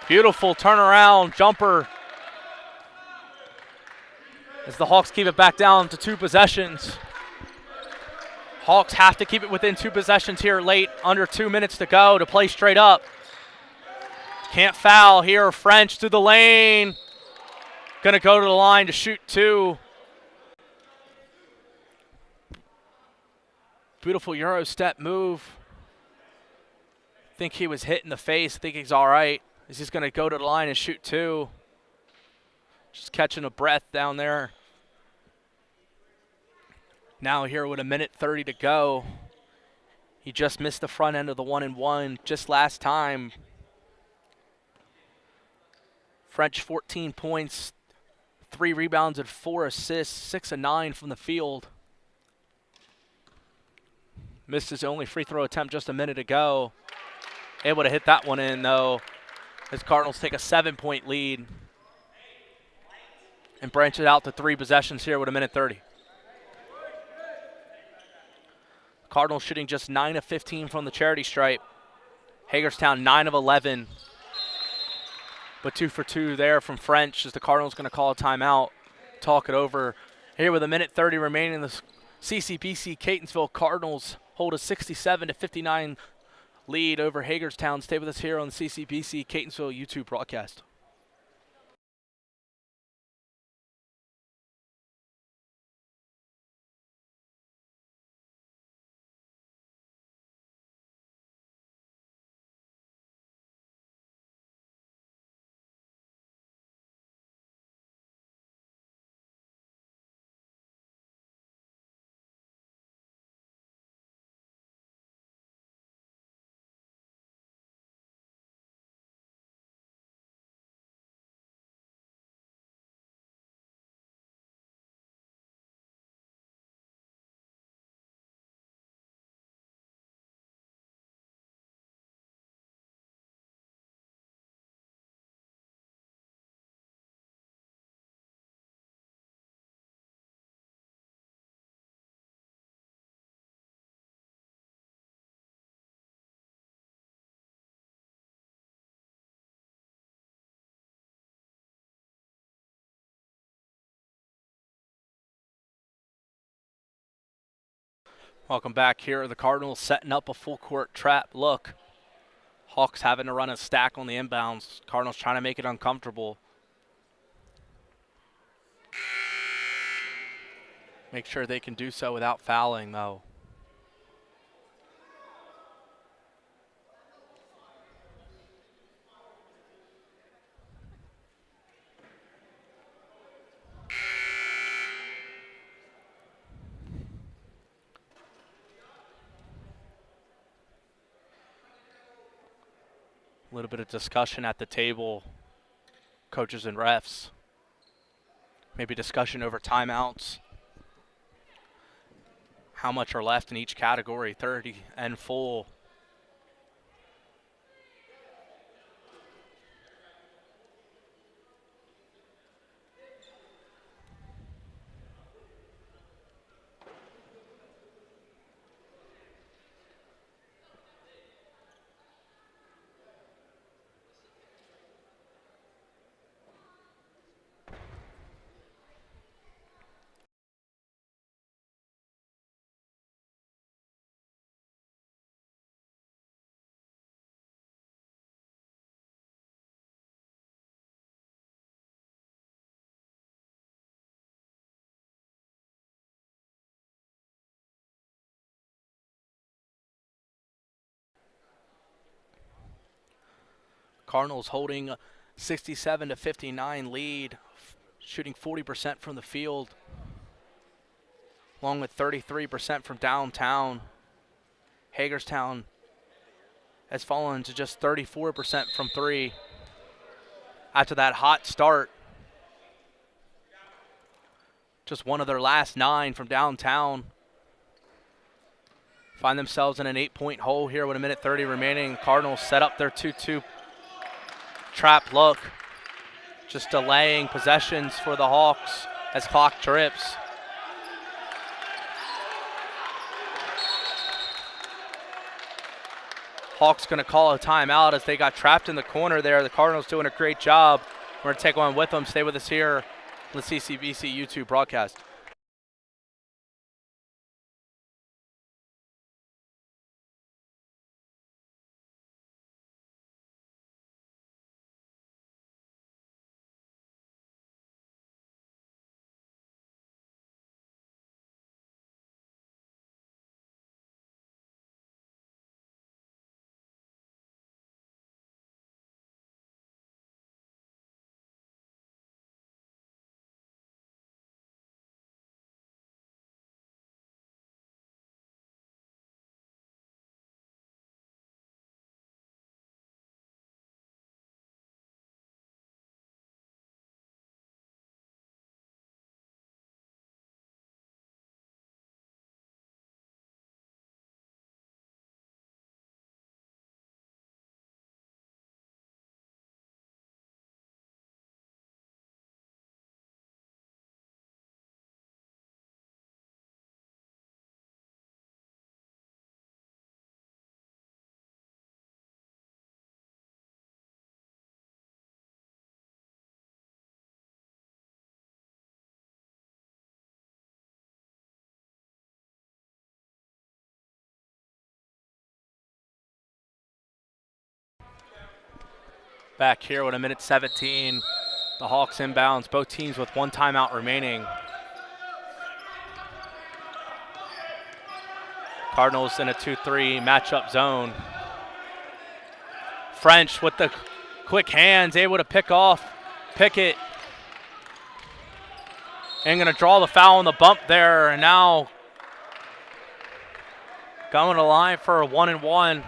Beautiful turnaround jumper. As the Hawks keep it back down to 2 possessions. Hawks have to keep it within 2 possessions here late, under 2 minutes to go to play straight up. Can't foul here. French through the lane. Gonna go to the line to shoot 2. Beautiful Euro step move. Think he was hit in the face. Think he's all right. He's just gonna go to the line and shoot 2. Just catching a breath down there. Now here with 1:30 to go. He just missed the front end of the 1 and 1 just last time. French 14 points, 3 rebounds and 4 assists, 6 of 9 from the field. Missed his only free throw attempt just a minute ago. Able to hit that one in though, as Cardinals take a 7-point lead and branch it out to 3 possessions here with 1:30. Cardinals shooting just 9 of 15 from the charity stripe. Hagerstown 9 of 11. But 2 for 2 there from French as the Cardinals going to call a timeout, talk it over. Here with 1:30 remaining, the CCBC Catonsville Cardinals hold a 67-59 lead over Hagerstown. Stay with us here on the CCBC Catonsville YouTube broadcast. Welcome back. Here are the Cardinals setting up a full court trap look. Hawks having to run a stack on the inbounds. Cardinals trying to make it uncomfortable. Make sure they can do so without fouling, though. A little bit of discussion at the table, coaches and refs. Maybe discussion over timeouts. How much are left in each category, 30 and full. Cardinals holding 67-59 lead, shooting 40% from the field, along with 33% from downtown. Hagerstown has fallen to just 34% from three after that hot start. Just one of their last 9 from downtown. Find themselves in an 8-point hole here with 1:30 remaining. Cardinals set up their 2-2 trap look, just delaying possessions for the Hawks as clock trips. Hawks going to call a timeout as they got trapped in the corner there. The Cardinals doing a great job. We're going to take one with them. Stay with us here on the CCBC YouTube broadcast. Back here with 1:17. The Hawks inbounds, both teams with 1 timeout remaining. Cardinals in a 2-3 matchup zone. French with the quick hands, able to pick off Pickett. And going to draw the foul on the bump there. And now going to the line for a 1-and-1.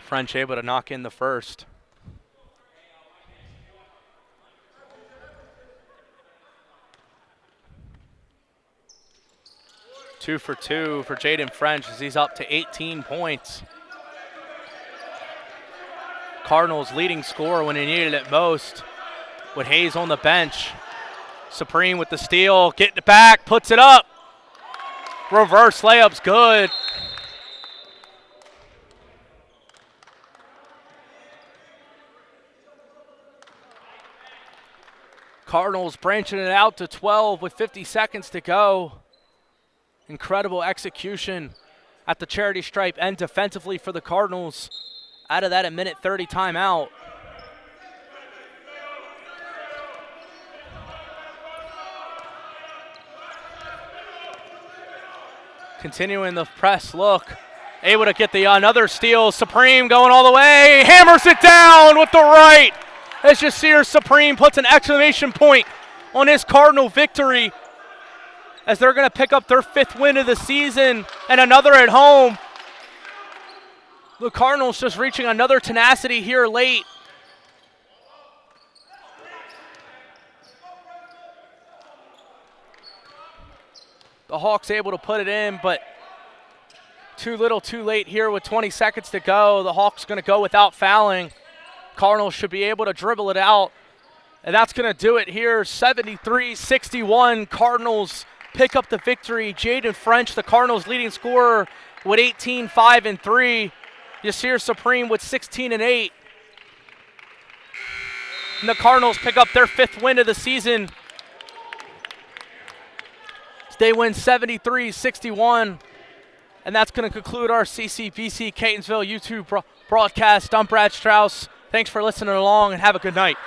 French able to knock in the first. Two for two for Jaden French as he's up to 18 points. Cardinals leading scorer when they needed it most, with Hayes on the bench. Supreme with the steal, getting it back, puts it up. Reverse layup's good. Cardinals branching it out to 12 with 50 seconds to go. Incredible execution at the charity stripe and defensively for the Cardinals. Out of that, a minute 30 timeout. Continuing the press look. Able to get the another steal. Supreme going all the way. Hammers it down with the right. As Yasir Supreme puts an exclamation point on his Cardinal victory, as they're going to pick up their 5th win of the season and another at home. The Cardinals just reaching another tenacity here late. The Hawks able to put it in, but too little too late here with 20 seconds to go. The Hawks going to go without fouling. Cardinals should be able to dribble it out. And that's going to do it here. 73-61. Cardinals pick up the victory. Jaden French, the Cardinals' leading scorer, with 18, 5, and 3. Yasir Supreme with 16 and 8. And the Cardinals pick up their 5th win of the season. They win 73-61. And that's going to conclude our CCBC Catonsville YouTube broadcast. I'm Brad Strauss. Thanks for listening along and have a good night.